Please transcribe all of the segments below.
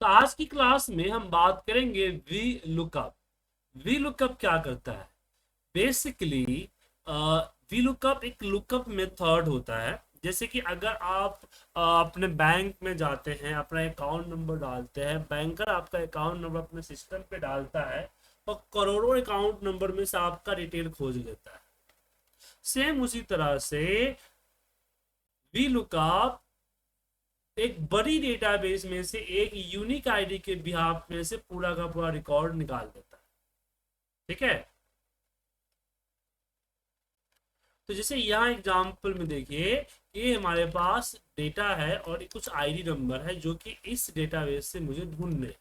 तो आज की क्लास में हम बात करेंगे वी लुकअप। वी लुकअप क्या करता है? बेसिकली वी लुकअप एक लुकअप मेथड होता है। जैसे कि अगर आप अपने बैंक में जाते हैं, अपना अकाउंट नंबर डालते हैं, बैंकर आपका अकाउंट नंबर अपने सिस्टम पे डालता है और करोड़ों अकाउंट नंबर में से आपका डिटेल खोज लेता है। सेम उसी तरह से वी लुकअप एक बड़ी डेटाबेस में से एक यूनिक आईडी के बिहाफ में से पूरा का पूरा रिकॉर्ड निकाल देता है। ठीक है। तो जैसे यहाँ एग्जांपल में देखिए, ये हमारे पास डेटा है और कुछ आईडी नंबर है जो कि इस डेटाबेस से मुझे ढूंढने।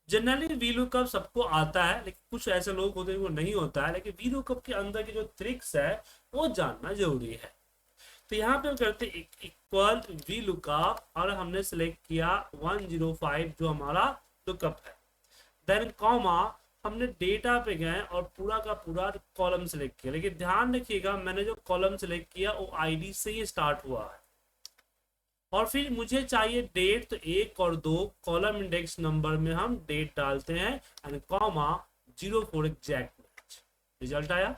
जनरली वीलुकअप सबको आता है, लेकिन कुछ ऐसे लोग होते हैं वो नहीं होता है। लेकिन वीलुकअप के अंदर की जो ट्रिक्स है वो जानना जरूरी है। तो यहाँ पे हम करते इक्वल वी लुकअप और हमने सेलेक्ट किया 105 जो हमारा लुकअप है। देन कॉमा हमने डेटा पे गए और पूरा का पूरा कॉलम सेलेक्ट किया। लेकिन ध्यान रखिएगा, मैंने जो कॉलम सेलेक्ट किया वो आईडी से ही स्टार्ट हुआ है। और फिर मुझे चाहिए डेट, तो एक और दो कॉलम इंडेक्स नंबर में हम डेट डालते हैं and comma 04 exact match. Result आया।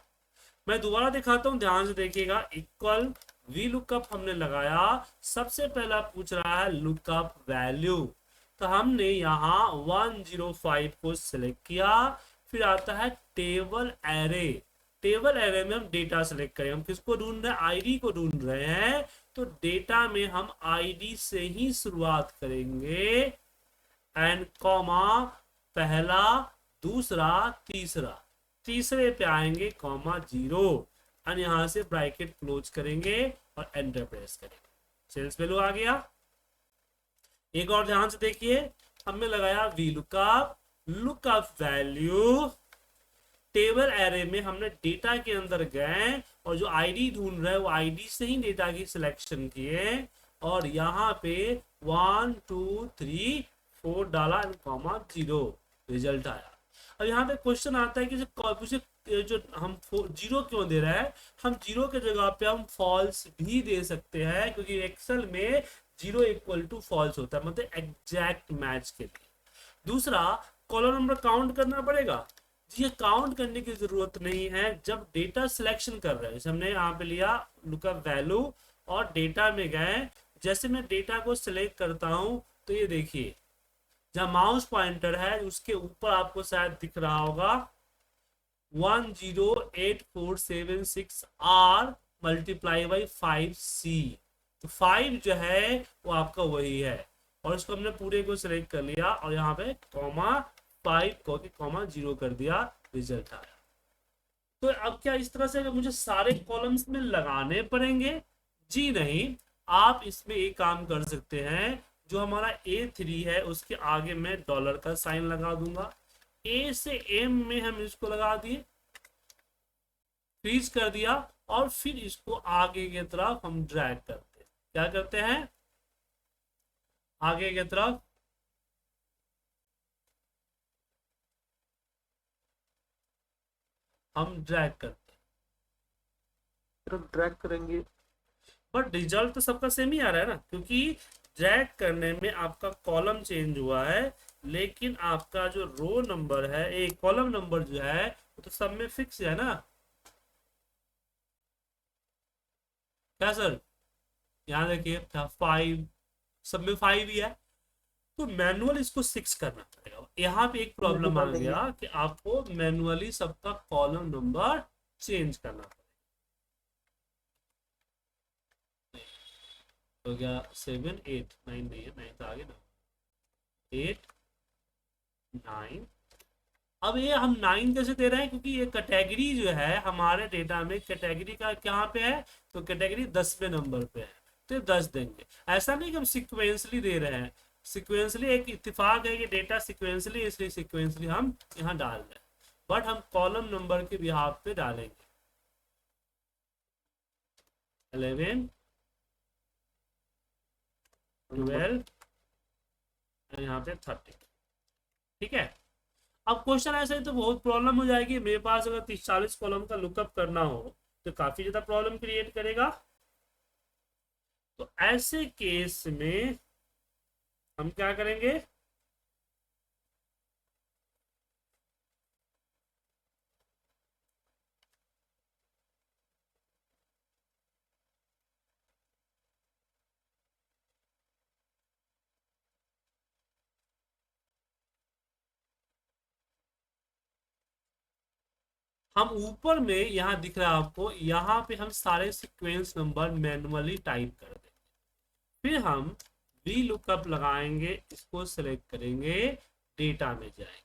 मैं दोबारा दिखाता हूं, ध्यान से देखिएगा। इक्वल वी लुकअप हमने लगाया, सबसे पहला पूछ रहा है लुकअप वैल्यू, तो हमने यहाँ 105 को सिलेक्ट किया। फिर आता है टेबल एरे। टेबल एरे में हम डेटा सेलेक्ट करें। हम किसको ढूंढ रहे हैं? आईडी को ढूंढ रहे हैं। तो डेटा में हम आईडी से ही शुरुआत करेंगे एंड कॉमा पहला, दूसरा, तीसरा। तीसरे पे आएंगे कॉमा 0 और यहां से ब्रैकेट क्लोज करेंगे और एंटर प्रेस करेंगे। सेल्स वैल्यू आ गया। एक और ध्यान से देखिए, हमने लगाया V lookup, lookup value. Table array में हमने डेटा के अंदर गए और जो आईडी ढूंढ रहे हैं वो आईडी से ही डेटा की सिलेक्शन किए और यहाँ पे 1 2 3 4 डाला एंड कॉमा 0। रिजल्ट आया। अब यहाँ पे क्वेश्चन आता है कि जो हम 0 क्यों दे रहे हैं? हम 0 के जगह पे हम फॉल्स भी दे सकते हैं, क्योंकि एक्सेल में 0 इक्वल टू फॉल्स होता है, मतलब एग्जैक्ट मैच के लिए। दूसरा, कॉलम नंबर काउंट करना पड़ेगा। जी, ये काउंट करने की जरूरत नहीं है। जब डेटा सिलेक्शन कर रहे हैं, जैसे हमने यहाँ पे लिया लुकअप वैल्यू और डेटा में गए, जैसे मैं डेटा को सिलेक्ट करता हूं तो ये देखिए, जहाँ माउस पॉइंटर है उसके ऊपर आपको शायद दिख रहा होगा 108476 आर मल्टीप्लाई बाई 5C। तो 5 जो है वो आपका वही है और इसको हमने पूरे को सिलेक्ट कर लिया और यहाँ पे कॉमा 5 को कॉमा 0 कर दिया। रिजल्ट आया। तो अब क्या इस तरह से मुझे सारे कॉलम्स में लगाने पड़ेंगे? जी नहीं। आप इसमें एक काम कर सकते हैं, जो हमारा A3 है उसके आगे मैं डॉलर का साइन लगा दूंगा। A से M में हम इसको लगा दिए, फ्रीज कर दिया और फिर इसको आगे की तरफ हम ड्रैग करते हैं। क्या करते हैं? आगे की तरफ हम ड्रैग करते हैं, तरफ ड्रैग करेंगे। बट रिजल्ट तो सबका सेम ही आ रहा है ना, क्योंकि ड्रैग करने में आपका कॉलम चेंज हुआ है, लेकिन आपका जो रो नंबर है, एक कॉलम नंबर जो है वो तो सब में फिक्स है ना। क्या सर? यहाँ देखिए 5, सब में 5 ही है। तो मैनुअल इसको 6 करना पड़ेगा। यहाँ पे एक प्रॉब्लम आ गया कि आपको मैनुअली सबका कॉलम नंबर चेंज करना पड़ेगा। हो गया 7 8 9 नहीं है, 9 तो आगे ना, 8 9। अब ये हम 9 कैसे दे रहे हैं? क्योंकि ये कैटेगरी जो है हमारे डेटा में, कैटेगरी का कहाँ पे है? तो कैटेगरी 10वें नंबर पे है, तो 10 देंगे। ऐसा नहीं कि हम सिक्वेंसली दे रहे हैं। सिक्वेंसली एक इत्तेफाक है कि डेटा सिक्वेंसली, इसलिए सिक्वेंसली हम यहाँ डाल रहे हैं, बट हम कॉलम नंबर के बिहाफ पे डालेंगे 11 12 यहाँ पे 30। ठीक है। अब क्वेश्चन ऐसे तो बहुत प्रॉब्लम हो जाएगी। मेरे पास अगर 30-40 कॉलम का लुकअप करना हो तो काफी ज्यादा प्रॉब्लम क्रिएट करेगा। तो ऐसे केस में हम क्या करेंगे? हम ऊपर में यहाँ दिख रहा है आपको, यहाँ पे हम सारे सीक्वेंस नंबर मैनुअली टाइप कर देंगे। फिर हम वी लुकअप लगाएंगे, इसको सेलेक्ट करेंगे, डेटा में जाएंगे।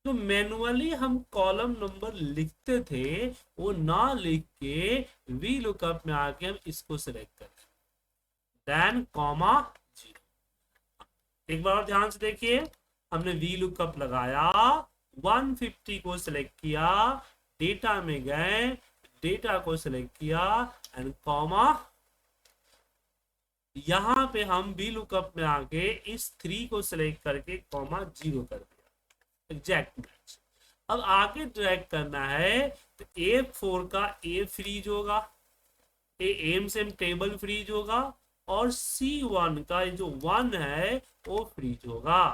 तो मैनुअली हम कॉलम नंबर लिखते थे, वो ना लिख के वी लुकअप में आके हम इसको सेलेक्ट कर देन कॉमा 0। एक बार और ध्यान से देखिए, हमने वी लुकअप लगाया, 150 को सिलेक्ट किया, डेटा में गए, डेटा को सिलेक्ट किया एंड कॉमा, यहां पे हम वी लुकअप में आके इस 3 को सिलेक्ट करके कॉमा 0 कर दिया, एग्जैक्ट मैच। अब आगे ड्रैग करना है, तो A4 का A फ्रीज होगा, एम सेम टेबल फ्रीज होगा, और C1 का जो 1 है वो फ्रीज होगा।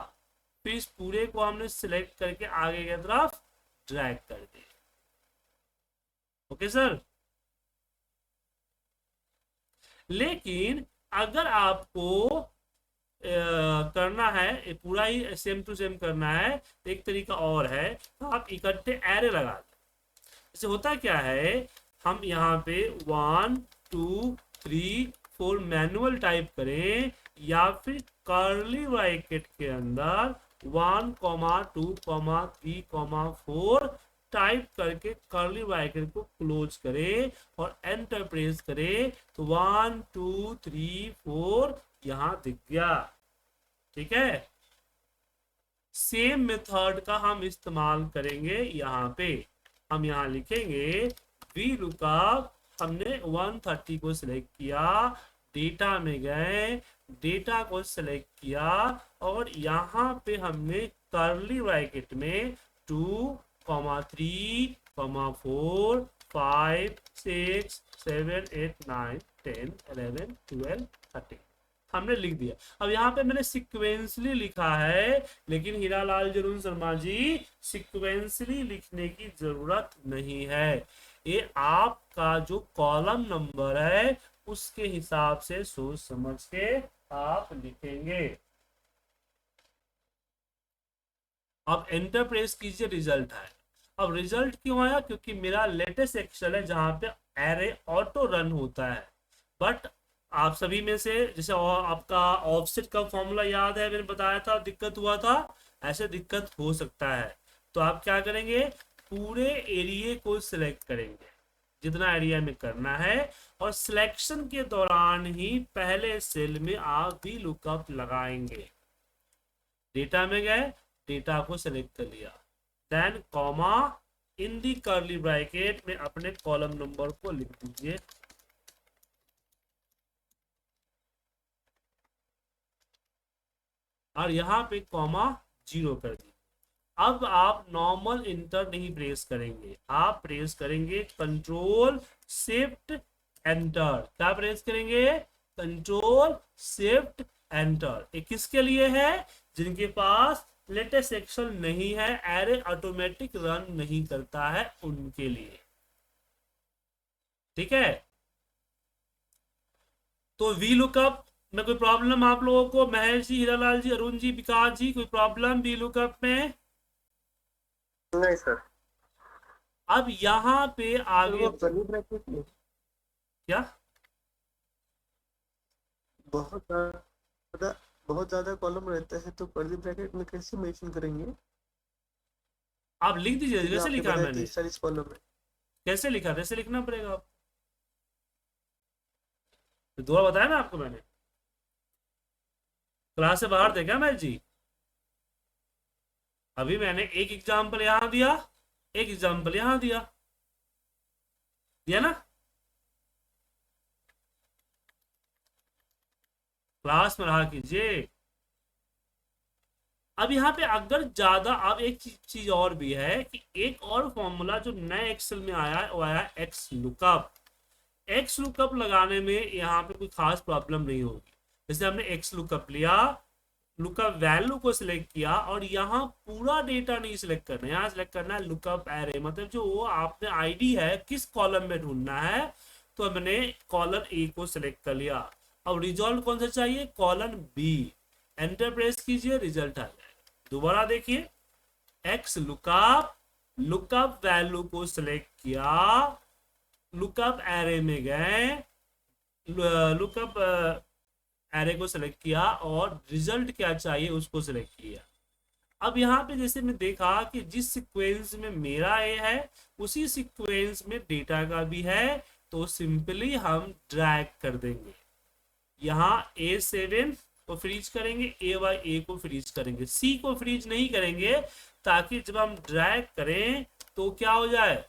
फिर इस पूरे को हमने सिलेक्ट करके आगे की तरफ ड्रैग कर दिया। Okay sir. लेकिन अगर आपको करना है पूरा ही सेम टू सेम करना है, एक तरीका और है, तो आप इकट्ठे एरे लगा दें। जैसे होता क्या है, हम यहाँ पे 1 2 3 4 मैनुअल टाइप करें, या फिर कर्ली ब्रैकेट के अंदर 1 2 3 4 टाइप करके कर्ली ब्रैकेट को क्लोज करें और एंटर प्रेस करें, तो 1 2 3 4 यहां दिख गया। ठीक है, सेम मेथड का हम इस्तेमाल करेंगे। यहाँ पे हम यहाँ लिखेंगे वी लुकअप, हमने 130 को सिलेक्ट किया, डेटा में गए, डेटा को सिलेक्ट किया, और यहाँ पे हमने कर्ली ब्रैकेट में 2 3 4 5 6 7 8 9 10 11 12 13 हमने लिख दिया। अब यहाँ पे मैंने सिक्वेंसली लिखा है, लेकिन हीरालाल जरून शर्मा जी, सिक्वेंसली लिखने की जरूरत नहीं है। ये आपका जो कॉलम नंबर है उसके हिसाब से सोच समझ के आप लिखेंगे। अब एंटर प्रेस कीजिए, रिजल्ट है। अब रिजल्ट क्यों आया? क्योंकि मेरा लेटेस्ट एक्सेल है जहां पे एरे ऑटो रन होता है। बट आप सभी में से, जैसे आपका ऑफसेट का फॉर्मूला याद है, मैंने बताया था, दिक्कत हुआ था, ऐसे दिक्कत हो सकता है। तो आप क्या करेंगे, पूरे एरिया को सिलेक्ट करेंगे जितना एरिया में करना है, और सिलेक्शन के दौरान ही पहले सेल में आप भी लुकअप लगाएंगे। डेटा में गए, डेटा को सिलेक्ट कर लिया, then comma, in the curly bracket में अपने कॉलम नंबर को लिख दीजिए। और यहाँ पे कॉमा 0 कर दी। अब आप नॉर्मल इंटर नहीं प्रेस करेंगे, आप प्रेस करेंगे कंट्रोल शिफ्ट एंटर। क्या प्रेस करेंगे? Control shift enter. ये किसके लिए है? जिनके पास लेटेस्ट एक्सेल नहीं है, एरे ऑटोमेटिक रन नहीं करता है, उनके लिए। ठीक है, तो वी लुकअप में कोई प्रॉब्लम आप लोगों को? महेश जी, हीरालाल जी, अरुण जी, विकास जी, कोई प्रॉब्लम वी लुकअप में? नहीं सर। अब यहाँ पे आगे क्या बहुत ज्यादा बहुत ज्यादा कॉलम रहता है, तो कर्ली ब्रैकेट में कैसे मेंशन करेंगे? आप लिख दीजिए, क्योंकि जैसे आपने लिखा है बताया मैंने। 30-40 कॉलम है। कैसे लिखा, वैसे लिखना पड़ेगा आप। तो दोबारा बताया ना आपको मैंने, क्लास से बाहर थे क्या महेश जी? अभी मैंने एक एग्जाम्पल यहां दिया, एक एग्जाम्पल यहां दिया, दिया ना? क्लास में रहा कीजिए। अब यहाँ पे अगर ज्यादा, अब एक चीज और भी है कि एक और फॉर्मूला जो नए एक्सेल में आया है वो आया एक्स लुकअप। एक्स लुकअप लगाने में यहाँ पे कोई खास प्रॉब्लम नहीं होगी। जैसे हमने एक्स लुकअप लिया, लुकअप वैल्यू को सिलेक्ट किया, और यहाँ पूरा डेटा नहीं सिलेक्ट करना है, यहाँ सिलेक्ट करना है लुकअप एरे, मतलब जो वो आपने आईडी है किस कॉलम में ढूंढना है। तो हमने कॉलम ए को सिलेक्ट कर लिया। अब रिजल्ट कौन सा चाहिए? Column B. एंटर प्रेस कीजिए, रिजल्ट आ जाएगा। दोबारा देखिए, एक्स लुकअप लुकअप वैल्यू को सिलेक्ट किया, लुकअप एरे में गए, लुकअप एरे को सिलेक्ट किया और रिजल्ट क्या चाहिए उसको सिलेक्ट किया। अब यहाँ पे जैसे मैं देखा कि जिस सीक्वेंस में मेरा ए है उसी सीक्वेंस में डेटा का भी है, तो सिंपली हम ड्रैग कर देंगे। यहाँ A7 को फ्रीज करेंगे, A को फ्रीज करेंगे, C को फ्रीज नहीं करेंगे ताकि जब हम ड्रैग करें तो क्या हो जाए,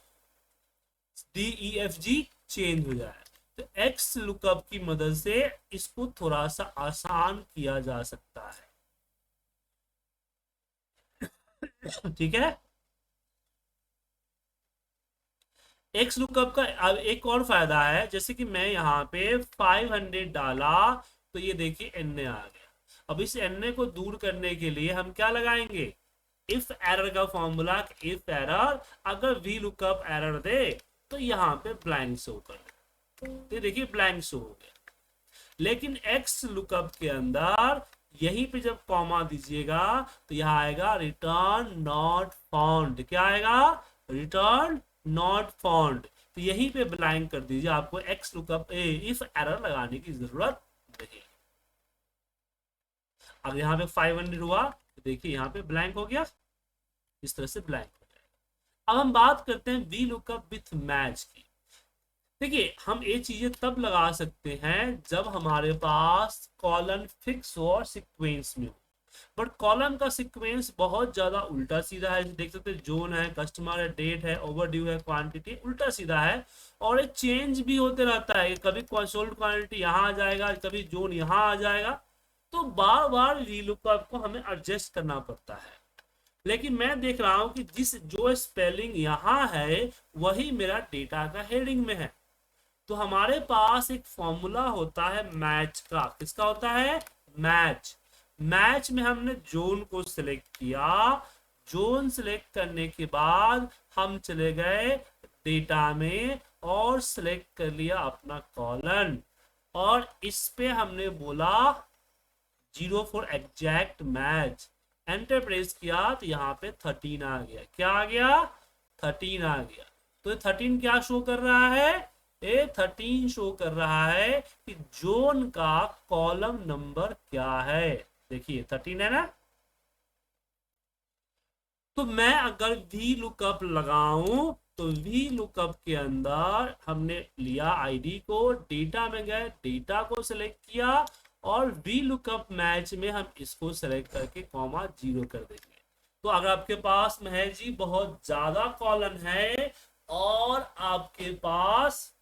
DEFG चेंज हो जाए। तो X लुकअप की मदद से इसको थोड़ा सा आसान किया जा सकता है। ठीक है। एक्स लुकअप का अब एक और फायदा है, जैसे कि मैं यहाँ पे 500 डाला तो ये देखिए एन आ गया। अब इस एन को दूर करने के लिए हम क्या लगाएंगे, इफ एरर का फॉर्मूला, इफ एरर अगर वी लुकअप एरर दे तो यहाँ पे ब्लैंक शो कर दे, तो देखिए ब्लैंक शो हो गया। लेकिन एक्स लुकअप के अंदर यहीं पे जब कॉमा दीजिएगा तो यहाँ आएगा रिटर्न नॉट फाउंड। क्या आएगा, रिटर्न नॉट फाउंड। तो यहीं पे ब्लैंक कर दीजिए, आपको एक्स लुकअप इफ एरर लगाने की जरूरत नहीं। अब यहाँ पे 500 हुआ तो देखिए यहाँ पे ब्लैंक हो गया, इस तरह से ब्लैंक हो जाएगा। अब हम बात करते हैं वी लुकअप विथ मैच की। देखिए हम ये चीजें तब लगा सकते हैं जब हमारे पास कॉलम फिक्स हो और सीक्वेंस में हो, बट कॉलम का सीक्वेंस बहुत ज्यादा उल्टा सीधा है। देख सकते हैं जोन है, कस्टमर है, डेट है, ओवरड्यू है, क्वांटिटी उल्टा सीधा है और ये चेंज भी होते रहता है। कभी सोल्ड क्वांटिटी यहाँ आ जाएगा, कभी जोन यहाँ आ जाएगा, तो बार बार वीलुकअप को हमें एडजस्ट करना पड़ता है। लेकिन मैं देख रहा हूं कि जो स्पेलिंग यहाँ है वही मेरा डेटा का हेडिंग में है। तो हमारे पास एक फॉर्मूला होता है मैच का। किसका होता है, मैच। मैच में हमने जोन को सिलेक्ट किया, जोन सिलेक्ट करने के बाद हम चले गए डेटा में और सिलेक्ट कर लिया अपना कॉलम, और इस पे हमने बोला 0 for exact match. Enter press किया तो यहाँ पे 13 आ गया। क्या आ गया, 13 आ गया। तो 13 क्या शो कर रहा है, ये 13 शो कर रहा है कि जोन का कॉलम नंबर क्या है। देखिए 13 है ना। तो मैं अगर वी लुकअप लगाऊं तो वी लुकअप के अंदर हमने लिया आईडी को, डेटा में गए, डेटा को सिलेक्ट किया और वी लुकअप मैच में हम इसको सेलेक्ट करके कॉमा 0 कर देंगे। तो अगर आपके पास में है जी बहुत ज्यादा कॉलम है और आपके पास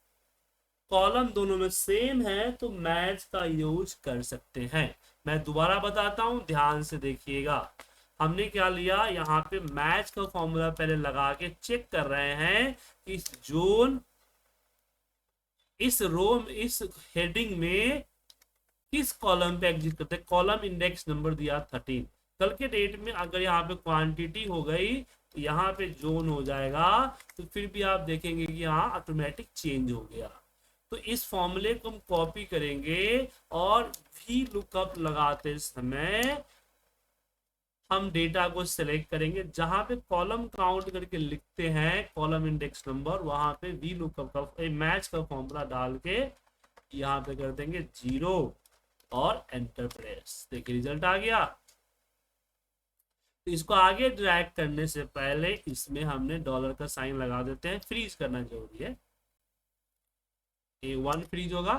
कॉलम दोनों में सेम है तो मैच का यूज कर सकते हैं। मैं दोबारा बताता हूं, ध्यान से देखिएगा। हमने क्या लिया, यहाँ पे मैच का फॉर्मूला पहले लगा के चेक कर रहे हैं कि इस जोन, इस रो, इस हेडिंग में किस कॉलम पे एग्जिट करते हैं। कॉलम इंडेक्स नंबर दिया 13। कल के डेट में अगर यहाँ पे क्वांटिटी हो गई तो यहाँ पे जोन हो जाएगा, तो फिर भी आप देखेंगे कि यहाँ ऑटोमेटिक चेंज हो गया। तो इस फॉर्मूले को हम कॉपी करेंगे और वी लुकअप लगाते समय हम डेटा को सिलेक्ट करेंगे, जहां पे कॉलम काउंट करके लिखते हैं कॉलम इंडेक्स नंबर, वहां पे वी लुकअप का मैच का फॉर्मूला डाल के यहाँ पे कर देंगे 0 और एंटर प्रेस। देखिए रिजल्ट आ गया। तो इसको आगे ड्रैग करने से पहले इसमें हमने डॉलर का साइन लगा देते हैं, फ्रीज करना जरूरी है। A1 फ्रीज होगा,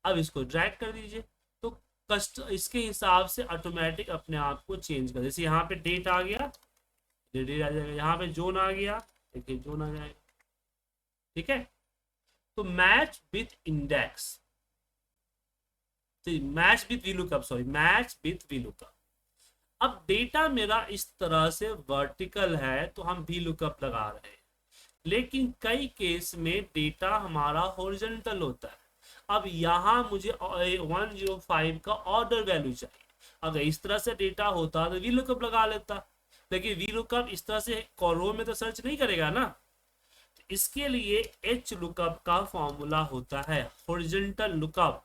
अब इसको ड्रैग कर दीजिए तो इसके हिसाब से ऑटोमेटिक अपने आप को चेंज कर। जैसे यहाँ पे डेट आ गया, डेट आ जाएगा, यहाँ पे जोन आ गया, देखिए जोन आ जाएगा। ठीक है। तो match with index, match with VLOOKUP, sorry match with VLOOKUP. अब डेटा मेरा इस तरह से वर्टिकल है तो हम वीलुकअप लगा रहे हैं, लेकिन कई केस में डेटा हमारा हॉरिजॉन्टल होता है। अब यहाँ मुझे 105 का ऑर्डर वैल्यू चाहिए। अगर इस तरह से डेटा होता तो वीलुकअप लगा लेता, लेकिन वीलुकअप इस तरह से रो में तो सर्च नहीं करेगा ना। तो इसके लिए एच लुकअप का फॉर्मूला होता है हॉरिजॉन्टल लुकअप।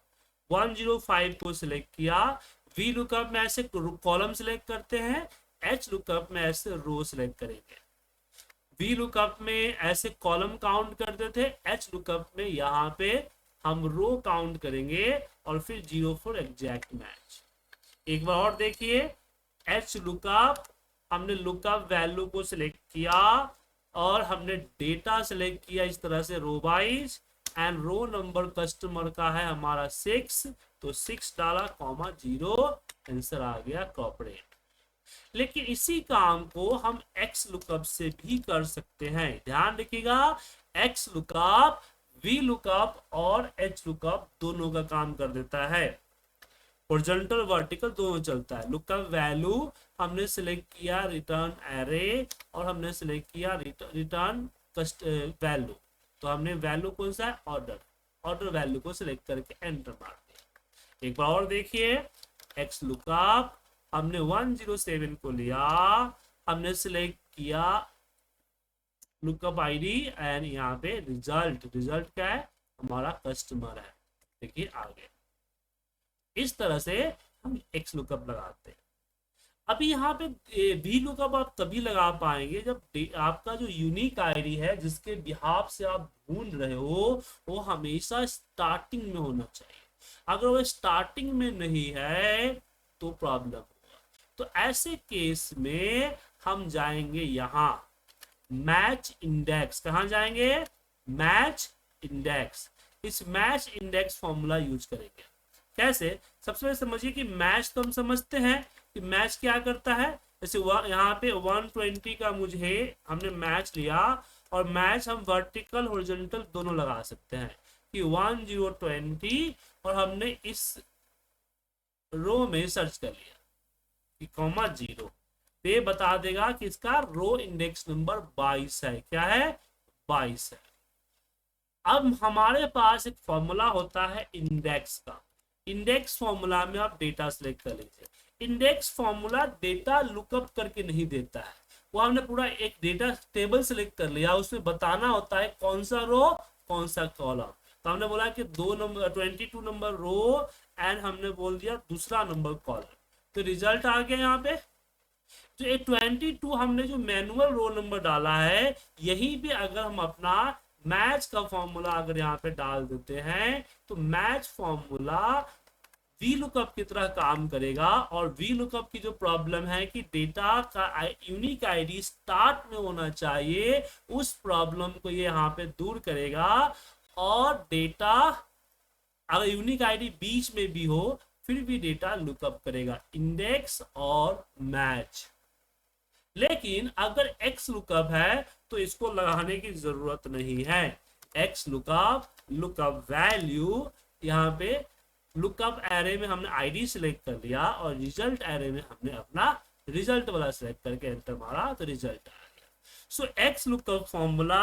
105 को सिलेक्ट किया, वी लुकअप में ऐसे कॉलम सिलेक्ट करते हैं, एच लुकअप में ऐसे रो सेलेक्ट करेंगे, वी लुकअप में ऐसे कॉलम काउंट करते थे, एच लुकअप में यहाँ पे हम रो काउंट करेंगे और फिर 0 फॉर एग्जैक्ट मैच। एक बार और देखिए, एच लुकअप, हमने लुकअप वैल्यू को सिलेक्ट किया और हमने डेटा सिलेक्ट किया इस तरह से row wise, and row number customer का है हमारा 6, तो 6 डाला कॉमा 0, आंसर आ गया कॉर्पोरेट। लेकिन इसी काम को हम एक्स लुकअप से भी कर सकते हैं, ध्यान रखिएगा, एक्स लुकअप, वी लुकअप और एच लुकअप दोनों का काम कर देता है, हॉरिजॉन्टल वर्टिकल दोनों चलता है। लुकअप वैल्यू हमने सिलेक्ट किया रिटर्न एरे और हमने सिलेक्ट किया रिटर्न वैल्यू, तो हमने वैल्यू कौन सा है, ऑर्डर वैल्यू को सिलेक्ट करके एंटर मार दिया। एक बार और देखिए, एक्स लुकअप, हमने 107 को लिया, हमने सिलेक्ट किया लुकअप आईडी एंड यहाँ पे रिजल्ट क्या है, हमारा कस्टमर है। देखिए आगे इस तरह से हम एक्स लुकअप लगाते हैं। अभी यहाँ पे वी लुकअप आप तभी लगा पाएंगे जब आपका जो यूनिक आईडी है जिसके बिहाफ से आप ढूंढ रहे हो वो हमेशा स्टार्टिंग में होना चाहिए। अगर वो स्टार्टिंग में नहीं है तो प्रॉब्लम होगा। तो ऐसे केस में हम जाएंगे यहाँ मैच इंडेक्स, कहाँ जाएंगे, मैच इंडेक्स। इस मैच इंडेक्स फॉर्मूला यूज करेंगे। कैसे, सबसे पहले समझिए कि मैच तो हम समझते हैं कि मैच क्या करता है। जैसे यहाँ पे 120 का मुझे हमने मैच लिया और मैच हम वर्टिकल हॉरिजॉन्टल दोनों लगा सकते हैं कि 1020 और हमने इस रो में सर्च कर लिया कि कॉमा 0, तो ये बता देगा कि इसका रो इंडेक्स नंबर 22 है। क्या है, 22 है। अब हमारे पास एक फॉर्मूला होता है इंडेक्स का। इंडेक्स फॉर्मूला में आप डेटा सेलेक्ट कर लीजिए। इंडेक्स फॉर्मूला डेटा लुकअप करके नहीं देता है, वो हमने पूरा एक डेटा टेबल सेलेक्ट कर लिया, उसमें बताना होता है कौन सा रो कौन सा कॉलम। तो हमने बोला कि 22 नंबर रो एंड हमने बोल दिया दूसरा नंबर कॉलम, तो रिजल्ट आ गया यहाँ पे। तो ये 22 हमने जो मैनुअल रो नंबर डाला है, यहीं पे अगर हम अपना मैच का फॉर्मूला अगर यहाँ पे डाल देते हैं तो मैच फॉर्मूला वी लुकअप की तरह काम करेगा। और वी लुकअप की जो प्रॉब्लम है कि डेटा का यूनिक आईडी स्टार्ट में होना चाहिए, उस प्रॉब्लम को ये यहाँ पे दूर करेगा। और डेटा अगर यूनिक आईडी बीच में भी हो फिर भी डेटा लुकअप करेगा, इंडेक्स और मैच। लेकिन अगर एक्स लुकअप है तो इसको लगाने की जरूरत नहीं है। एक्स लुकअप, लुकअप वैल्यू, यहाँ पे लुकअप एरे में हमने आईडी सिलेक्ट कर लिया और रिजल्ट एरे में हमने अपना रिजल्ट वाला सिलेक्ट करके एंटर मारा तो रिजल्ट आ गया। So X lookup formula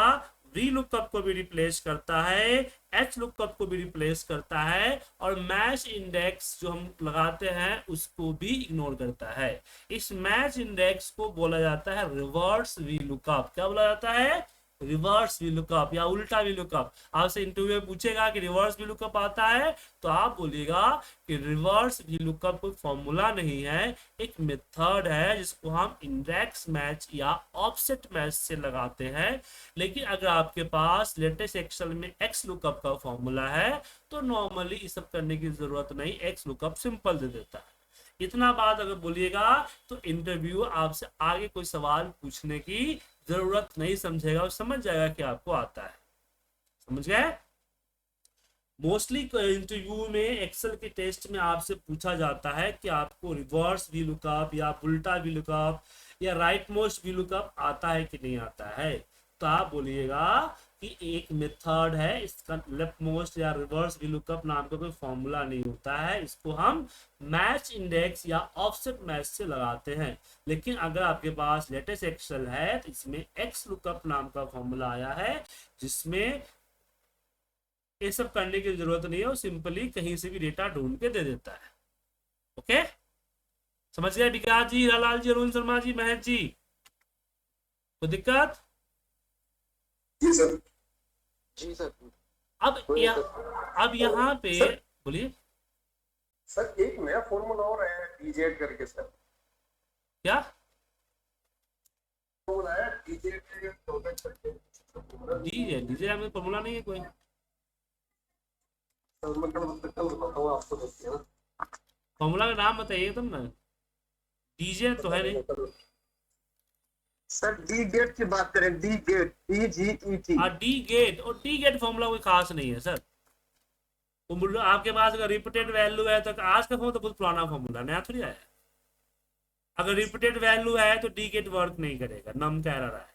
V lookup को भी रिप्लेस करता है, एच लुकअप को भी रिप्लेस करता है और मैच इंडेक्स जो हम लगाते हैं उसको भी इग्नोर करता है। इस मैच इंडेक्स को बोला जाता है रिवर्स वी लुकअप। क्या बोला जाता है, रिवर्स वी लुकअप या उल्टा वी लुकअप। आपसे इंटरव्यू में पूछेगा कि रिवर्स वी लुकअप आता है तो आप बोलिएगा कि रिवर्स वी लुकअप कोई फॉर्मूला नहीं है, एक मेथड है जिसको हम इंडेक्स मैच या ऑफसेट मैच से लगाते हैं। लेकिन अगर आपके पास लेटेस्ट एक्सेल में एक्स लुकअप का फॉर्मूला है तो नॉर्मली ये सब करने की जरूरत नहीं, एक्स लुकअप सिंपल दे देता है। इतना बात अगर बोलिएगा तो इंटरव्यू आपसे आगे कोई सवाल पूछने की जरूरत नहीं समझेगा और समझ जाएगा कि आपको आता है। समझ गए। मोस्टली इंटरव्यू में एक्सेल के टेस्ट में आपसे पूछा जाता है कि आपको रिवर्स वी लुकअप या उल्टा वी लुकअप या राइट मोस्ट वी लुकअप आता है कि नहीं आता है। तो आप बोलिएगा कि एक मेथड है, इसका लेफ्ट मोस्ट या रिवर्स वी लुकअप नाम का कोई फॉर्मूला नहीं होता है, इसको हम मैच इंडेक्स या ऑफसेट मैच से लगाते हैं। लेकिन अगर आपके पास लेटेस्ट एक्सेल है तो इसमें एक्स लुकअप नाम का फॉर्मूला आया है जिसमें ये सब करने की जरूरत नहीं है, वो सिंपली कहीं से भी डेटा ढूंढ के दे देता है। ओके, समझ गए विकास जी, हीरालाल जी, अरुण शर्मा जी, महेश जी, कोई दिक्कत? जी सर, जी सर। अब यहाँ पे बोलिए सर, एक नया फॉर्मूला और है डीजेड करके सर। क्या डीजे डीजे हमें फॉर्मूला नहीं है कोई। फॉर्मूला का नाम बताइए तुम ना। डीजे तो है नहीं। सर डी गेट की बात करें, D get, DGET। D get, और डी गेट फॉर्मूला कोई खास नहीं है सर। आपके पास अगर रिपीटेड वैल्यू है तो आज का फॉर्मूला तो बहुत पुराना फॉर्मूला, नया थोड़ी आया है। अगर रिपीटेड वैल्यू है तो डी गेट वर्क नहीं करेगा, नम कह रहा है।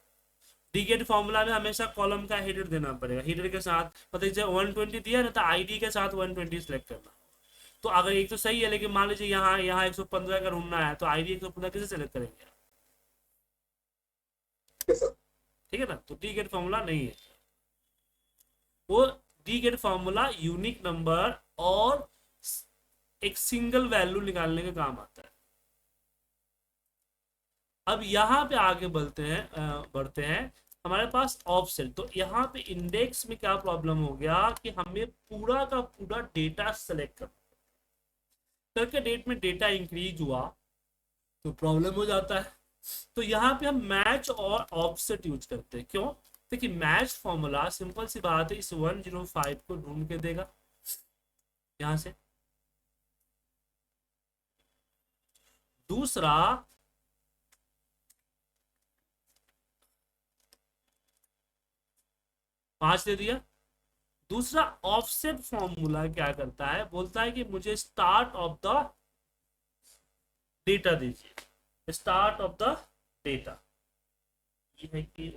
डी गेट फॉर्मूला में हमेशा कॉलम का हेडर देना पड़ेगा, हेडर के साथ मतलब 120 दिया ना तो आईडी के साथ 120 सेलेक्ट करना। तो अगर एक तो सही है, लेकिन मान लीजिए यहाँ यहाँ 115 का ढूंढना है तो आईडी 115 कैसे सेलेक्ट करेंगे? ठीक है ना, तो डी गेट फॉर्मूला नहीं है वो। D get formula unique number और एक सिंगल वैल्यू निकालने का काम आता है। अब यहाँ पे आगे बढ़ते हैं हमारे पास ऑफसेट। तो यहाँ पे इंडेक्स में क्या प्रॉब्लम हो गया कि हमें पूरा का पूरा डेटा सेलेक्ट करके डेट में डेटा इंक्रीज हुआ तो प्रॉब्लम हो जाता है। तो यहाँ पे हम मैच और ऑफसेट यूज करते हैं। क्यों? देखिए मैच फॉर्मूला सिंपल सी बात है, इस 105 को ढूंढ के देगा यहां से। दूसरा 5 दे दिया। दूसरा ऑफसेट फॉर्मूला क्या करता है, बोलता है कि मुझे स्टार्ट ऑफ द डेटा दीजिए, स्टार्ट ऑफ द डेटा। ये है कि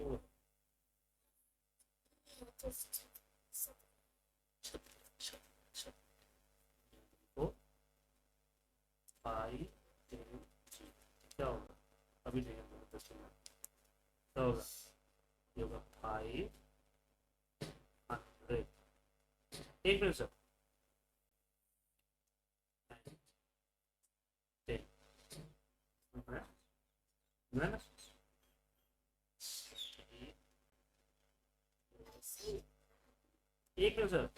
क्या होगा अभी नहीं क्या होगा, ये होगा 500। एक मिनट सर, 10 है ना? एक मिनट सर,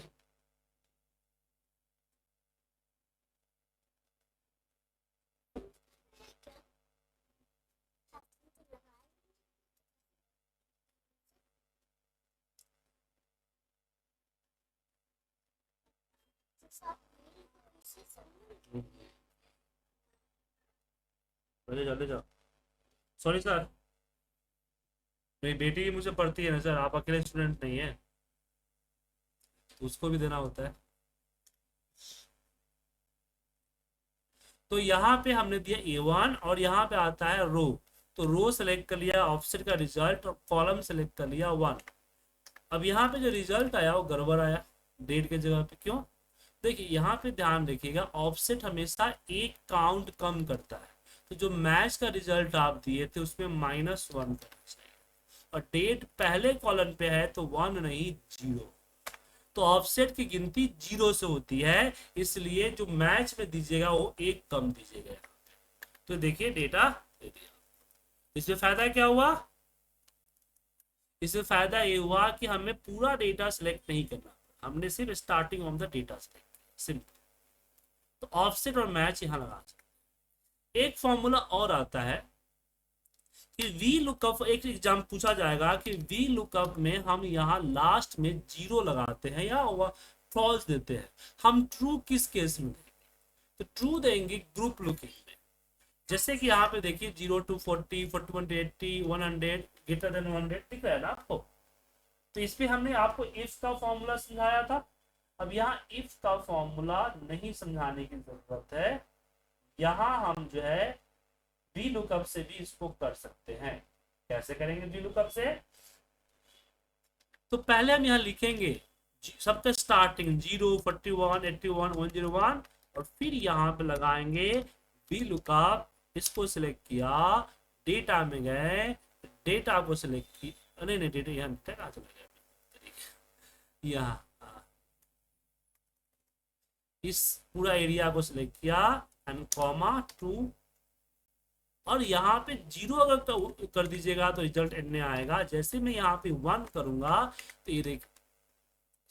ले जाओ। सॉरी सर, मेरी बेटी भी मुझसे पढ़ती है ना सर, आप अकेले स्टूडेंट नहीं है, उसको भी देना होता है। तो यहाँ पे हमने दिया A1 और यहाँ पे आता है रो। तो रो सेलेक्ट कर लिया, ऑफसेट का रिजल्ट, और कॉलम सेलेक्ट कर लिया 1। अब यहाँ पे जो रिजल्ट आया वो गड़बड़ आया डेट के जगह पे। क्यों? देखिए यहाँ पे ध्यान रखिएगा, ऑफसेट हमेशा एक काउंट कम करता है। तो जो मैच का रिजल्ट आप दिए थे उसमें -1 करना चाहिए, और डेट पहले कॉलम पे है तो 1 नहीं 0। तो ऑफसेट की गिनती 0 से होती है, इसलिए जो मैच में दीजिएगा वो एक कम दीजिएगा। तो देखिए डेटा दे दिया। इससे फायदा क्या हुआ? इससे फायदा ये हुआ कि हमें पूरा डेटा सिलेक्ट नहीं करना, हमने सिर्फ starting of the data select किया, सिंपल। तो ऑफसेट और मैच यहां लगा सकते। एक फॉर्मूला और आता है कि वी लुकअप, एक एग्जाम पूछा जाएगा कि वी लुकअप में हम यहाँ लास्ट में 0 लगाते हैं या फॉल्स देते हैं, हम ट्रू किस केस में देंगे? तो ट्रू देंगे ग्रुप लुकिंग में। जैसे कि यहाँ पे देखिए 0 to 40, 41 to 80, 100 ग्रेटर देन 100 दिख रहा है ना आपको। तो इस पे हमने आपको इफ का फॉर्मूला समझाया था। अब यहाँ इफ का फॉर्मूला नहीं समझाने की जरूरत है, यहाँ हम जो है वी लुकअप से भी इसको कर सकते हैं। कैसे करेंगे वी लुकअप से? तो पहले हम यहाँ लिखेंगे सबका स्टार्टिंग 0, 41, 81, 101, और फिर यहाँ पे लगाएंगे वी लुकअप। इसको सिलेक्ट किया, डेटा में गए, डेटा को सिलेक्ट किया, नहीं डेटा यहाँ कहाँ चला गया, यहाँ इस पूरा एरिया को सिलेक्ट किया एंड कॉमा 2, और यहाँ पे 0 अगर कर दीजिएगा तो रिजल्ट एन में आएगा। जैसे मैं यहाँ पे 1 करूंगा तो ये देख,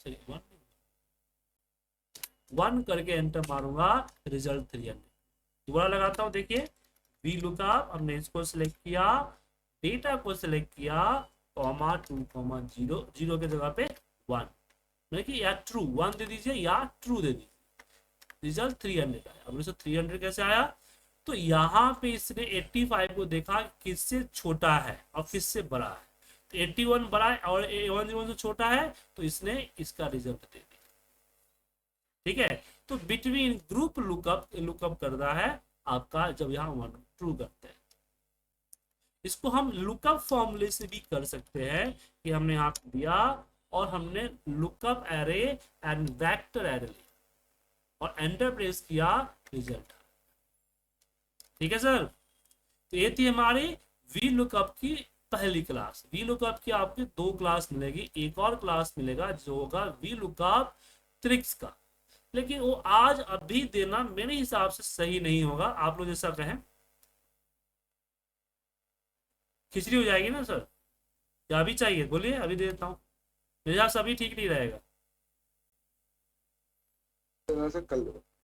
चलिए 1 करके एंटर मारूंगा, रिजल्ट 300। दोबारा लगाता हूँ, देखिए वी लुकअप, हमने इसको सिलेक्ट किया, डेटा को सिलेक्ट किया, कॉमा 2 कॉमा 0, 0 के जगह पे 1, मतलब कि या ट्रू 1 दे दीजिए या ट्रू दे दीजिए, रिजल्ट 300 आया। अब 300 कैसे आया, तो यहाँ पे इसने 85 को देखा किससे छोटा है और किससे बड़ा है, तो 81 बड़ा है और 101 से छोटा है, तो इसने इसका रिजल्ट दे दिया। ठीक है, तो बिटवीन ग्रुप लुकअप करता है आपका, जब यहाँ 1 ट्रू करते हैं। इसको हम लुकअप फॉर्मूले से भी कर सकते हैं कि हमने यहाँ पे दिया और हमने lookup array and vector array लिया और एंटर प्रेस किया, रिजल्ट। ठीक है सर, तो ये थी हमारी वी लुकअप की पहली क्लास। वी लुकअप की आपकी 2 क्लास मिलेगी, एक और क्लास मिलेगा जो होगा वी लुकअप ट्रिक्स का, लेकिन वो आज अभी देना मेरे हिसाब से सही नहीं होगा, आप लोग जैसा कहें। खिचड़ी हो जाएगी ना सर, या अभी चाहिए बोलिए, अभी दे देता हूँ, मेरे हिसाब से अभी ठीक नहीं रहेगा। से कर लो।